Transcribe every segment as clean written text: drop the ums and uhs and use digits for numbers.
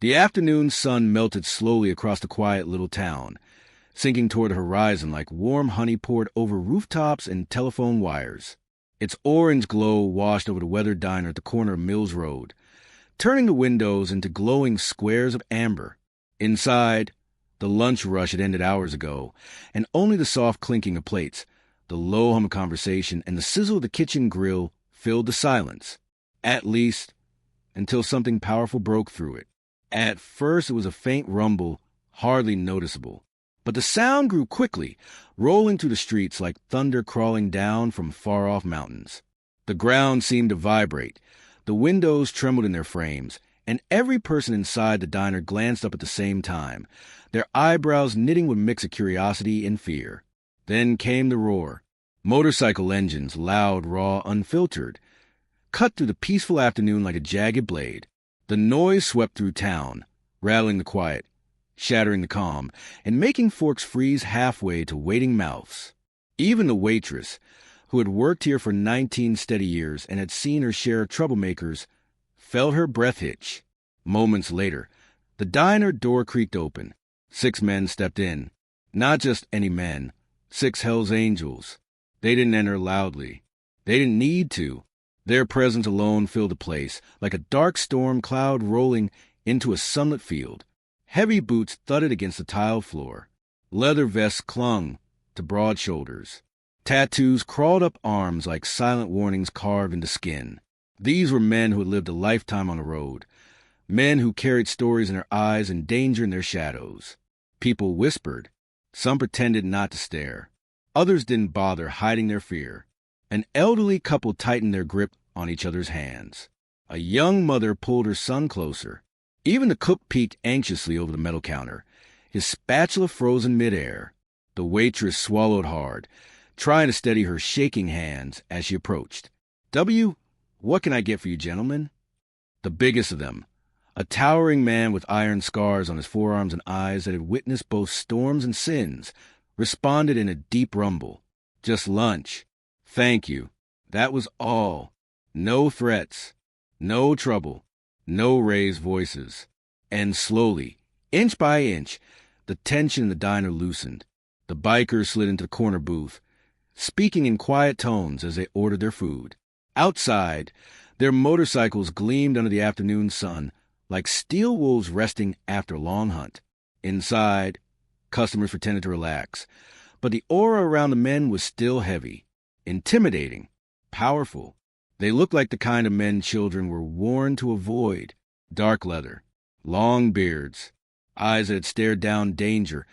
The afternoon sun melted slowly across the quiet little town, sinking toward the horizon like warm honey poured over rooftops and telephone wires. Its orange glow washed over the weathered diner at the corner of Mills Road, turning the windows into glowing squares of amber. Inside, the lunch rush had ended hours ago, and only the soft clinking of plates, the low hum of conversation, and the sizzle of the kitchen grill filled the silence. At least, until something powerful broke through it. At first it was a faint rumble, hardly noticeable. But the sound grew quickly, rolling through the streets like thunder crawling down from far-off mountains. The ground seemed to vibrate. The windows trembled in their frames, and every person inside the diner glanced up at the same time, their eyebrows knitting with mix of curiosity and fear. Then came the roar. Motorcycle engines, loud, raw, unfiltered, cut through the peaceful afternoon like a jagged blade. The noise swept through town, rattling the quiet, shattering the calm, and making forks freeze halfway to waiting mouths. Even the waitress, who had worked here for 19 steady years and had seen her share of troublemakers, felt her breath hitch. Moments later, the diner door creaked open. 6 men stepped in. Not just any men, 6 Hell's Angels. They didn't enter loudly. They didn't need to. Their presence alone filled the place, like a dark storm cloud rolling into a sunlit field. Heavy boots thudded against the tiled floor. Leather vests clung to broad shoulders. Tattoos crawled up arms like silent warnings carved into skin. These were men who had lived a lifetime on the road, men who carried stories in their eyes and danger in their shadows. People whispered. Some pretended not to stare. Others didn't bother hiding their fear. An elderly couple tightened their grip on each other's hands. A young mother pulled her son closer. Even the cook peeked anxiously over the metal counter, his spatula frozen midair. The waitress swallowed hard, trying to steady her shaking hands as she approached. What can I get for you, gentlemen? The biggest of them, a towering man with iron scars on his forearms and eyes that had witnessed both storms and sins, responded in a deep rumble. Just lunch. Thank you. That was all. No threats. No trouble. No raised voices. And slowly, inch by inch, the tension in the diner loosened. The bikers slid into the corner booth, speaking in quiet tones as they ordered their food. Outside, their motorcycles gleamed under the afternoon sun like steel wolves resting after a long hunt. Inside, customers pretended to relax, but the aura around the men was still heavy, intimidating, powerful. They looked like the kind of men children were warned to avoid. Dark leather, long beards, eyes that had stared down danger.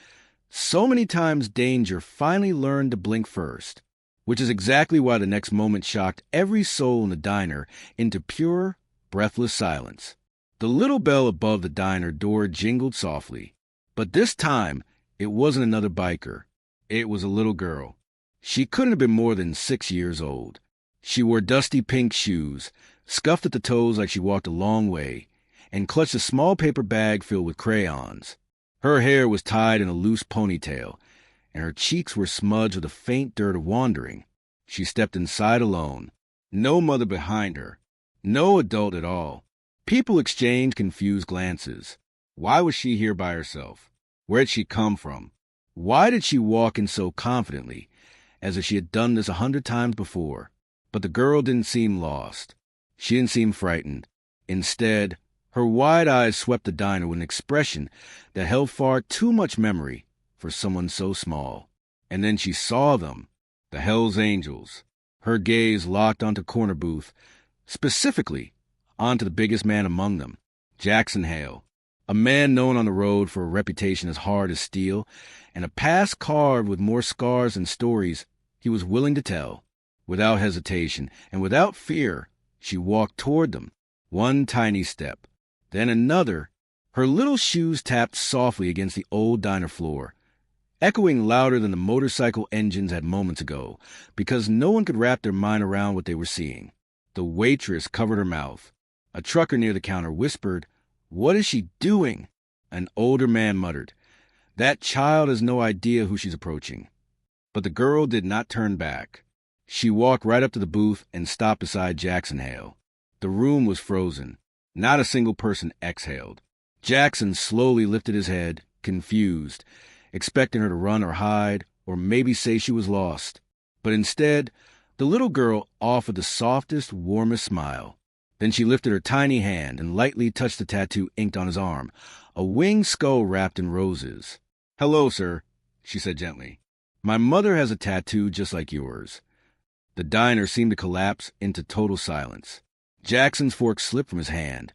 So many times danger finally learned to blink first, which is exactly why the next moment shocked every soul in the diner into pure, breathless silence. The little bell above the diner door jingled softly, but this time it wasn't another biker. It was a little girl. She couldn't have been more than 6 years old. She wore dusty pink shoes, scuffed at the toes like she walked a long way, and clutched a small paper bag filled with crayons. Her hair was tied in a loose ponytail, and her cheeks were smudged with the faint dirt of wandering. She stepped inside alone. No mother behind her. No adult at all. People exchanged confused glances. Why was she here by herself? Where'd she come from? Why did she walk in so confidently, as if she had done this 100 times before? But the girl didn't seem lost. She didn't seem frightened. Instead, her wide eyes swept the diner with an expression that held far too much memory for someone so small. And then she saw them, the Hell's Angels. Her gaze locked onto corner booth, specifically onto the biggest man among them, Jackson Hale, a man known on the road for a reputation as hard as steel and a past carved with more scars and stories he was willing to tell. Without hesitation and without fear, she walked toward them, one tiny step, then another. Her little shoes tapped softly against the old diner floor, echoing louder than the motorcycle engines had moments ago, because no one could wrap their mind around what they were seeing. The waitress covered her mouth. A trucker near the counter whispered, "What is she doing?" An older man muttered, "That child has no idea who she's approaching." But the girl did not turn back. She walked right up to the booth and stopped beside Jackson Hale. The room was frozen. Not a single person exhaled. Jackson slowly lifted his head, confused, expecting her to run or hide, or maybe say she was lost. But instead, the little girl offered the softest, warmest smile. Then she lifted her tiny hand and lightly touched the tattoo inked on his arm, a winged skull wrapped in roses. "Hello, sir," she said gently. "My mother has a tattoo just like yours." The diner seemed to collapse into total silence. Jackson's fork slipped from his hand,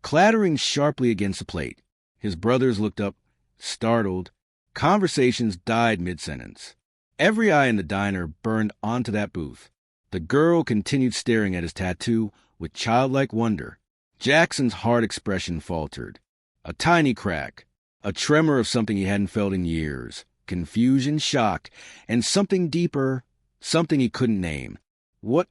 clattering sharply against the plate. His brothers looked up, startled. Conversations died mid-sentence. Every eye in the diner burned onto that booth. The girl continued staring at his tattoo with childlike wonder. Jackson's hard expression faltered. A tiny crack, a tremor of something he hadn't felt in years, confusion, shock, and something deeper, something he couldn't name. What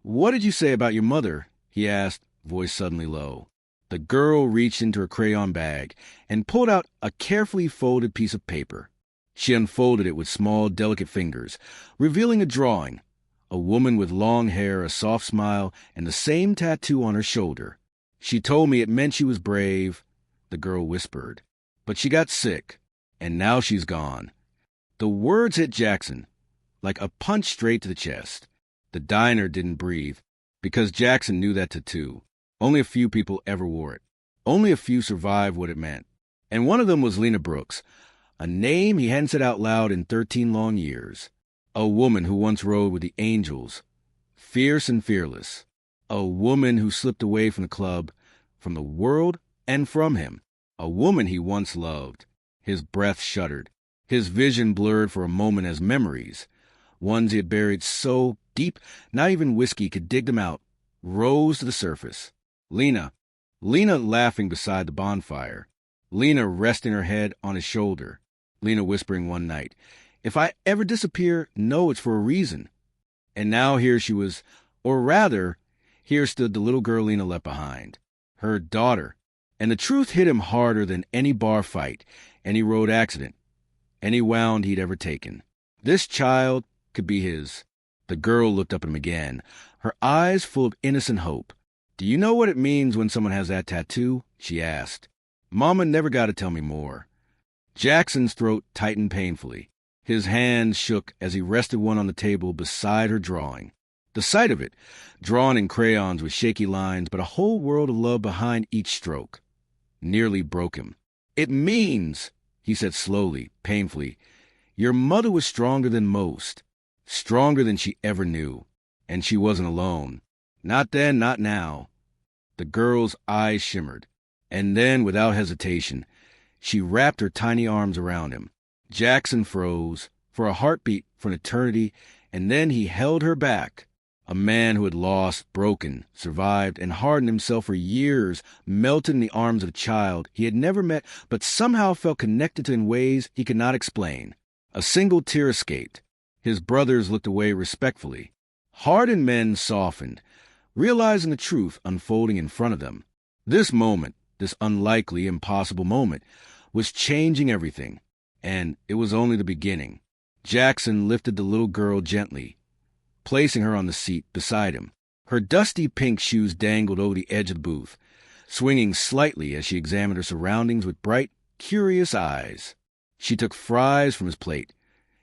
did you say about your mother?" he asked, voice suddenly low. The girl reached into her crayon bag and pulled out a carefully folded piece of paper. She unfolded it with small, delicate fingers, revealing a drawing. A woman with long hair, a soft smile, and the same tattoo on her shoulder. "She told me it meant she was brave," the girl whispered. "But she got sick, and now she's gone." The words hit Jackson like a punch straight to the chest. The diner didn't breathe, because Jackson knew that tattoo. Only a few people ever wore it. Only a few survived what it meant. And one of them was Lena Brooks, a name he hadn't said out loud in 13 long years. A woman who once rode with the angels, fierce and fearless. A woman who slipped away from the club, from the world, and from him. A woman he once loved. His breath shuddered. His vision blurred for a moment as memories, ones he had buried so deep not even whiskey could dig them out, rose to the surface. Lena laughing beside the bonfire. Lena resting her head on his shoulder. Lena whispering one night, "If I ever disappear, know it's for a reason." And now here she was, or rather, here stood the little girl Lena left behind. Her daughter. And the truth hit him harder than any bar fight, any road accident, any wound he'd ever taken. This child could be his. The girl looked up at him again, her eyes full of innocent hope. "Do you know what it means when someone has that tattoo?" she asked. "Mama never got to tell me more." Jackson's throat tightened painfully. His hands shook as he rested one on the table beside her drawing. The sight of it, drawn in crayons with shaky lines, but a whole world of love behind each stroke, nearly broke him. "It means," he said slowly, painfully, "your mother was stronger than most, stronger than she ever knew. And she wasn't alone. Not then, not now." The girl's eyes shimmered, and then, without hesitation, she wrapped her tiny arms around him. Jackson froze, for a heartbeat, for an eternity, and then he held her back. A man who had lost, broken, survived, and hardened himself for years, melted in the arms of a child he had never met, but somehow felt connected to in ways he could not explain. A single tear escaped. His brothers looked away respectfully. Hardened men softened, realizing the truth unfolding in front of them. This moment, this unlikely, impossible moment, was changing everything, and it was only the beginning. Jackson lifted the little girl gently, placing her on the seat beside him. Her dusty pink shoes dangled over the edge of the booth, swinging slightly as she examined her surroundings with bright, curious eyes. She took fries from his plate,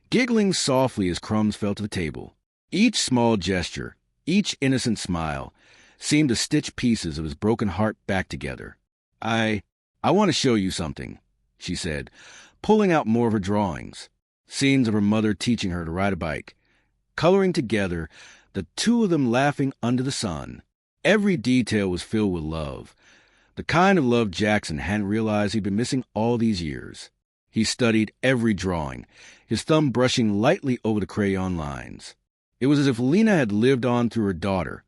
giggling softly as crumbs fell to the table. Each small gesture, each innocent smile, seemed to stitch pieces of his broken heart back together. I want to show you something," she said, pulling out more of her drawings. Scenes of her mother teaching her to ride a bike, coloring together, the two of them laughing under the sun. Every detail was filled with love, the kind of love Jackson hadn't realized he'd been missing all these years. He studied every drawing, his thumb brushing lightly over the crayon lines. It was as if Lena had lived on through her daughter,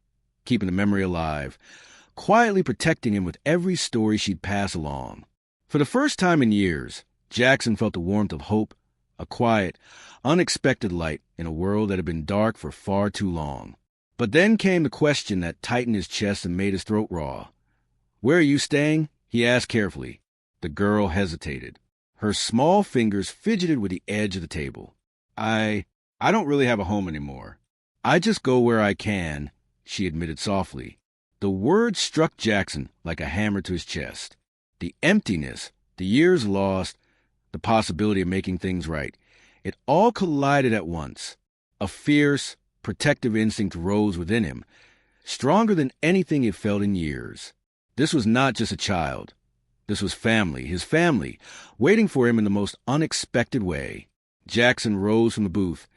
keeping the memory alive, quietly protecting him with every story she'd pass along. For the first time in years, Jackson felt the warmth of hope, a quiet, unexpected light in a world that had been dark for far too long. But then came the question that tightened his chest and made his throat raw. "Where are you staying?" he asked carefully. The girl hesitated. Her small fingers fidgeted with the edge of the table. I don't really have a home anymore. I just go where I can," she admitted softly. The words struck Jackson like a hammer to his chest. the emptiness, the years lost, the possibility of making things right. It all collided at once. A fierce, protective instinct rose within him, stronger than anything he felt in years. This was not just a child. This was family, his family, waiting for him in the most unexpected way. Jackson rose from the booth,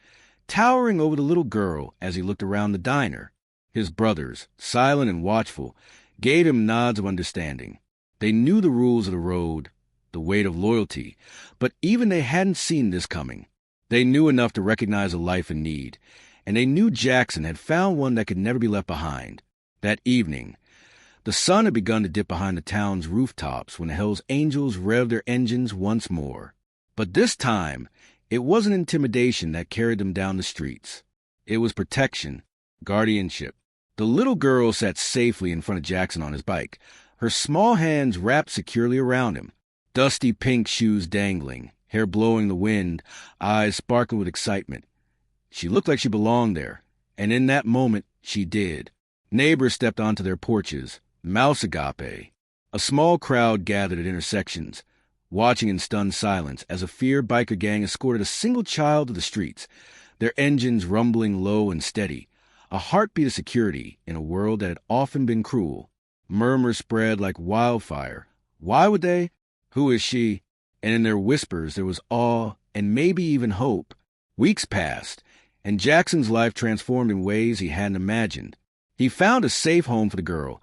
towering over the little girl as he looked around the diner. His brothers, silent and watchful, gave him nods of understanding. They knew the rules of the road, the weight of loyalty, but even they hadn't seen this coming. They knew enough to recognize a life in need, and they knew Jackson had found one that could never be left behind. That evening, the sun had begun to dip behind the town's rooftops when the Hells Angels revved their engines once more. But this time, it wasn't intimidation that carried them down the streets. It was protection, guardianship. The little girl sat safely in front of Jackson on his bike, her small hands wrapped securely around him, dusty pink shoes dangling, hair blowing in the wind, eyes sparkling with excitement. She looked like she belonged there, and in that moment, she did. Neighbors stepped onto their porches, mouse agape. A small crowd gathered at intersections, watching in stunned silence as a feared biker gang escorted a single child to the streets, their engines rumbling low and steady, a heartbeat of security in a world that had often been cruel. Murmurs spread like wildfire. Why would they? Who is she? And in their whispers there was awe and maybe even hope. Weeks passed, and Jackson's life transformed in ways he hadn't imagined. He found a safe home for the girl,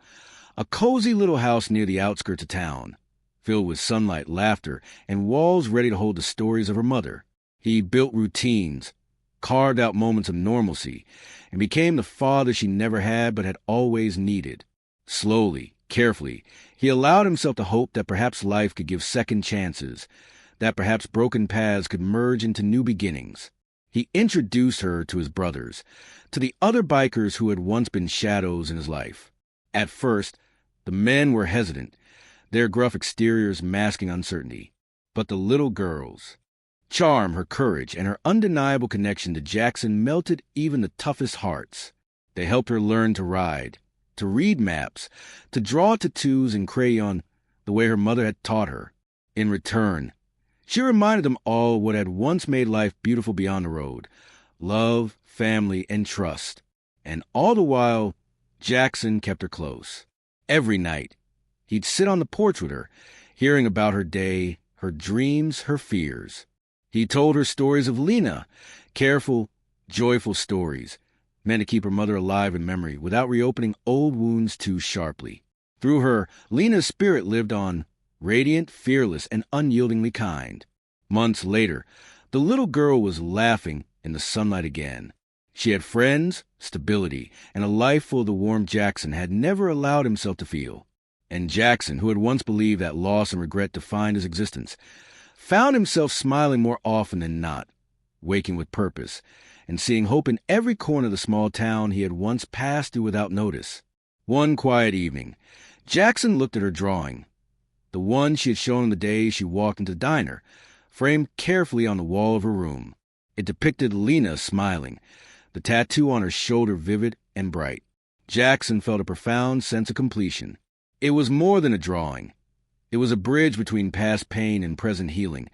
a cozy little house near the outskirts of town, filled with sunlight, laughter, and walls ready to hold the stories of her mother. He built routines, carved out moments of normalcy, and became the father she never had but had always needed. Slowly, carefully, he allowed himself to hope that perhaps life could give second chances, that perhaps broken paths could merge into new beginnings. He introduced her to his brothers, to the other bikers who had once been shadows in his life. At first, the men were hesitant, their gruff exteriors masking uncertainty. But the little girl's charm, her courage, and her undeniable connection to Jackson melted even the toughest hearts. They helped her learn to ride, to read maps, to draw tattoos in crayon the way her mother had taught her. In return, she reminded them all what had once made life beautiful beyond the road: love, family, and trust. And all the while, Jackson kept her close. Every night, he'd sit on the porch with her, hearing about her day, her dreams, her fears. He told her stories of Lena, careful, joyful stories, meant to keep her mother alive in memory without reopening old wounds too sharply. Through her, Lena's spirit lived on, radiant, fearless, and unyieldingly kind. Months later, the little girl was laughing in the sunlight again. She had friends, stability, and a life full of the warmth Jackson had never allowed himself to feel. And Jackson, who had once believed that loss and regret defined his existence, found himself smiling more often than not, waking with purpose, and seeing hope in every corner of the small town he had once passed through without notice. One quiet evening, Jackson looked at her drawing, the one she had shown him the day she walked into the diner, framed carefully on the wall of her room. It depicted Lena smiling, the tattoo on her shoulder vivid and bright. Jackson felt a profound sense of completion. It was more than a drawing. It was a bridge between past pain and present healing,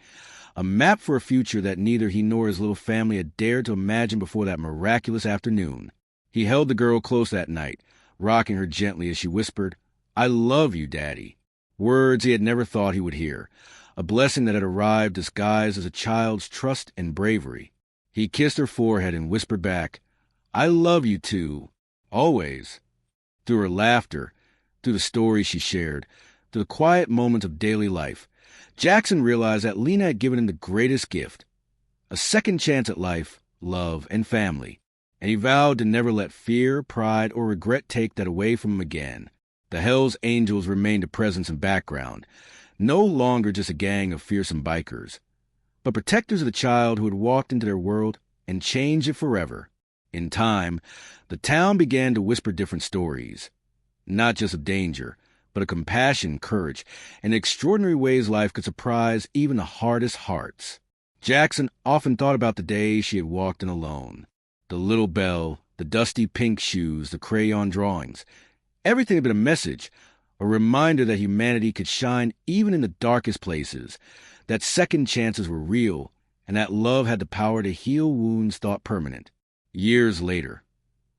a map for a future that neither he nor his little family had dared to imagine before that miraculous afternoon. He held the girl close that night, rocking her gently as she whispered, "I love you, Daddy." Words he had never thought he would hear, a blessing that had arrived disguised as a child's trust and bravery. He kissed her forehead and whispered back, "I love you too, always." Through her laughter, through the stories she shared, through the quiet moments of daily life, Jackson realized that Lena had given him the greatest gift, a second chance at life, love, and family, and he vowed to never let fear, pride, or regret take that away from him again. The Hells Angels remained a presence in background, no longer just a gang of fearsome bikers, but protectors of the child who had walked into their world and changed it forever. In time, the town began to whisper different stories, not just of danger, but of compassion, courage, and extraordinary ways life could surprise even the hardest hearts. Jackson often thought about the day she had walked in alone. The little bell, the dusty pink shoes, the crayon drawings. Everything had been a message, A reminder that humanity could shine even in the darkest places, that second chances were real, and that love had the power to heal wounds thought permanent. Years later,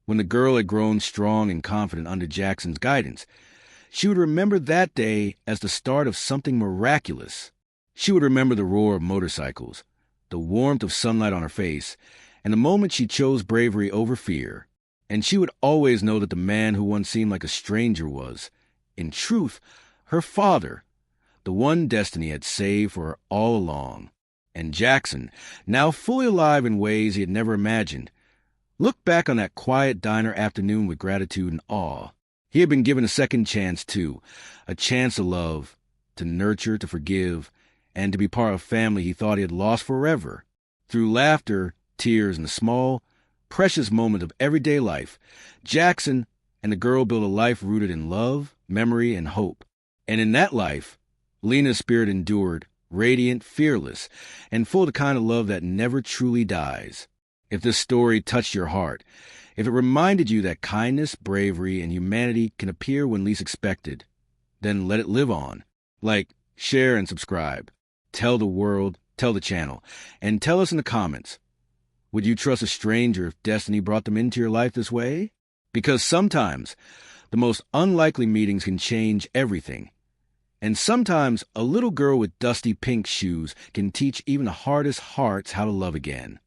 when the girl had grown strong and confident under Jackson's guidance, she would remember that day as the start of something miraculous. She would remember the roar of motorcycles, the warmth of sunlight on her face, and the moment she chose bravery over fear. And she would always know that the man who once seemed like a stranger was, in truth, her father, the one Destiny had saved for her all along. And Jackson, now fully alive in ways he had never imagined, looked back on that quiet diner afternoon with gratitude and awe. He had been given a second chance, too, a chance to love, to nurture, to forgive, and to be part of a family he thought he had lost forever. Through laughter, tears, and the small, precious moment of everyday life, Jackson and the girl built a life rooted in love, memory, and hope. And in that life, Lena's spirit endured, radiant, fearless, and full of the kind of love that never truly dies. If this story touched your heart, if it reminded you that kindness, bravery, and humanity can appear when least expected, then let it live on. Like, share, and subscribe. Tell the world, tell the channel, and tell us in the comments. Would you trust a stranger if destiny brought them into your life this way? Because sometimes the most unlikely meetings can change everything. And sometimes a little girl with dusty pink shoes can teach even the hardest hearts how to love again.